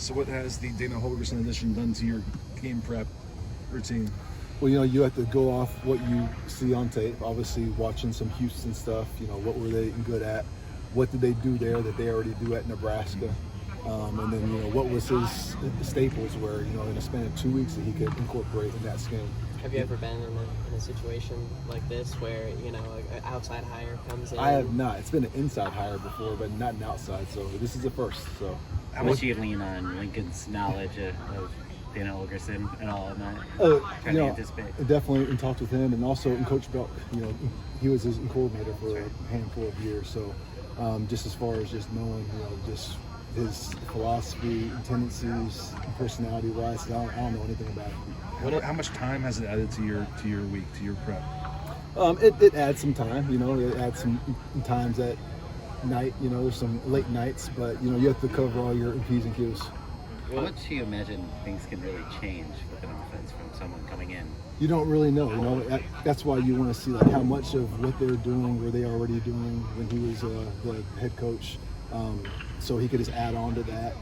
So what has the Dana Henderson addition done to your game prep routine? Well, you have to go off what you see on tape. Obviously, watching some Houston stuff, what were they good at? What did they do there that they already do at Nebraska? And then, what was his staples where, in a span of 2 weeks that he could incorporate in that scheme. Have you ever been in a situation like this where, an outside hire comes in? I have not. It's been an inside hire before, but not an outside. So this is a first. So how much do you lean on Lincoln's knowledge of Dana Henderson and all of that? Trying to anticipate. Definitely in talks with him, and also in Coach Belk. He was his coordinator for a handful of years. So just as far as just knowing, just his philosophy, tendencies, personality-wise, I don't know anything about him. How much time has it added to your week, to your prep? It adds some time. It adds some times at night. There's some late nights, but you have to cover all your P's and Q's. How much do you imagine things can really change with an offense from someone coming in? You don't really know. That's why you want to see how much of what they're doing were they already doing when he was the head coach, so he could just add on to that.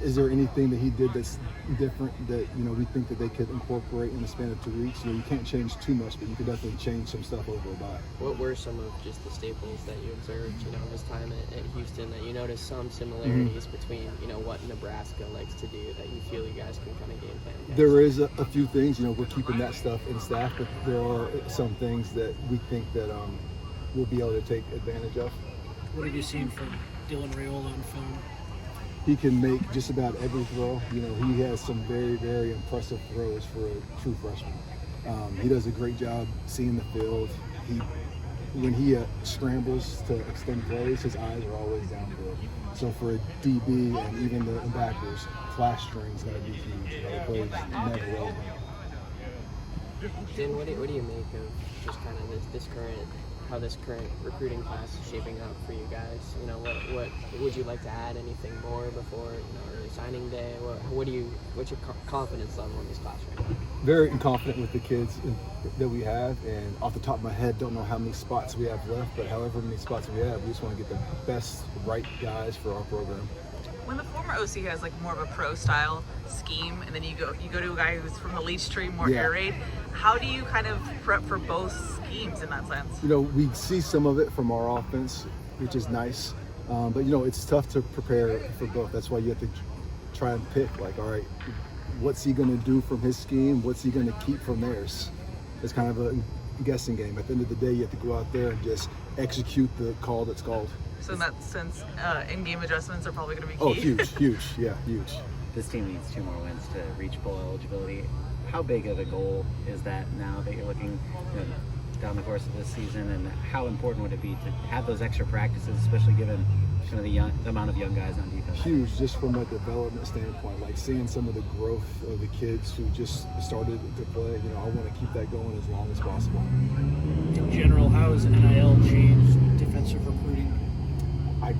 Is there anything that he did that's different that we think that they could incorporate in the span of 2 weeks? You can't change too much, but you could definitely change some stuff over a bye. What were some of just the staples that you observed, his time at Houston, that you noticed some similarities between, what Nebraska likes to do that you feel you guys can kind of game plan against? There is a few things, we're keeping that stuff in staff, but there are some things that we think that we'll be able to take advantage of. What have you seen from Dylan Raiola on film? He can make just about every throw. He has some very, very impressive throws for a true freshman. He does a great job seeing the field. When he scrambles to extend plays, his eyes are always downfield. So for a DB and even the backers, flash string's going to be huge. The plays never relevant. Dan, what do you make of just kind of how this current recruiting class is shaping up for you guys? What would you like to add anything more before early signing day? What's your confidence level in this class right now? Very confident with the kids that we have, and off the top of my head, don't know how many spots we have left, but however many spots we have, we just want to get the best right guys for our program. When the former OC has more of a pro style scheme, and then you go to a guy who's from the Leach tree, more air raid, how do you kind of prep for both schemes in that sense? We see some of it from our offense, which is nice, but it's tough to prepare for both. That's why you have to try and pick, all right, what's he going to do from his scheme? What's he going to keep from theirs? It's kind of a guessing game. At the end of the day, you have to go out there and just execute the call that's called. So in that sense, in-game adjustments are probably going to be key. Oh, huge, yeah, huge. This team needs 2 more wins to reach bowl eligibility. How big of a goal is that now that you're looking down the course of this season, and how important would it be to have those extra practices, especially given the amount of young guys on defense? Huge, just from a development standpoint, seeing some of the growth of the kids who just started to play. I want to keep that going as long as possible. In general, how has NIL changed defensive recruiting? I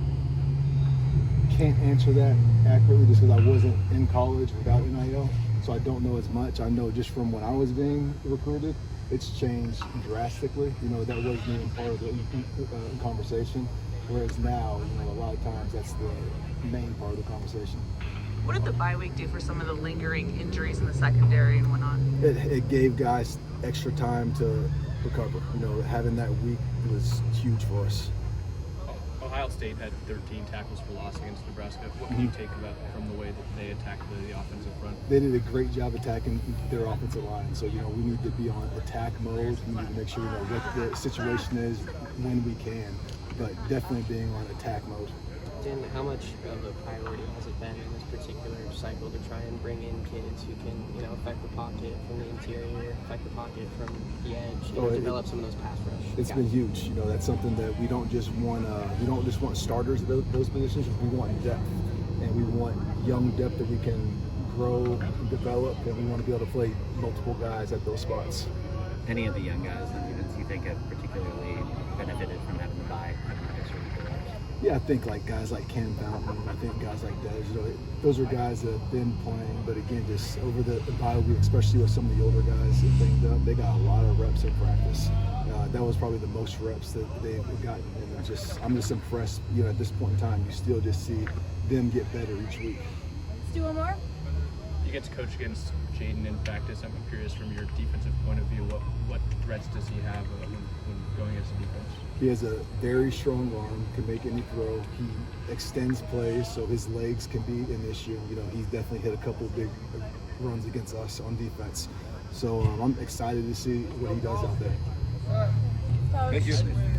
can't answer that accurately just because I wasn't in college without NIL, so I don't know as much. I know just from when I was being recruited, it's changed drastically. That wasn't even part of the conversation, whereas now, a lot of times that's the main part of the conversation. What did the bye week do for some of the lingering injuries in the secondary and whatnot? It gave guys extra time to recover. Having that week was huge for us. Ohio State had 13 tackles for loss against Nebraska. What can you take about from the way that they attacked the offensive front? They did a great job attacking their offensive line. So, we need to be on attack mode. We need to make sure we know what the situation is when we can, but definitely being on attack mode. Dan, how much of a priority has it been in this particular cycle to try and bring in kids who can, affect the pocket from the interior, affect the pocket from the edge, develop some of those pass rush? It's been huge. That's something that we don't just want. We don't just want starters at those positions. We want depth, and we want young depth that we can grow, and develop, and we want to be able to play multiple guys at those spots. Any of the young guys on defense you think have particularly benefited from having the bye? Yeah, I think guys like Cam Fountain, I think guys like that, those are guys that have been playing, but again, just over the bye week, especially with some of the older guys that banged up, they got a lot of reps in practice. That was probably the most reps that they've gotten, and I'm just impressed. At this point in time, you still just see them get better each week. doing more. You get to coach against Jaden in practice. I'm curious from your defensive point of view, what threats does he have when going against the defense? He has a very strong arm, can make any throw. He extends plays, so his legs can be an issue. You know, he's definitely hit a couple big runs against us on defense. So I'm excited to see what he does out there. Coach. Thank you.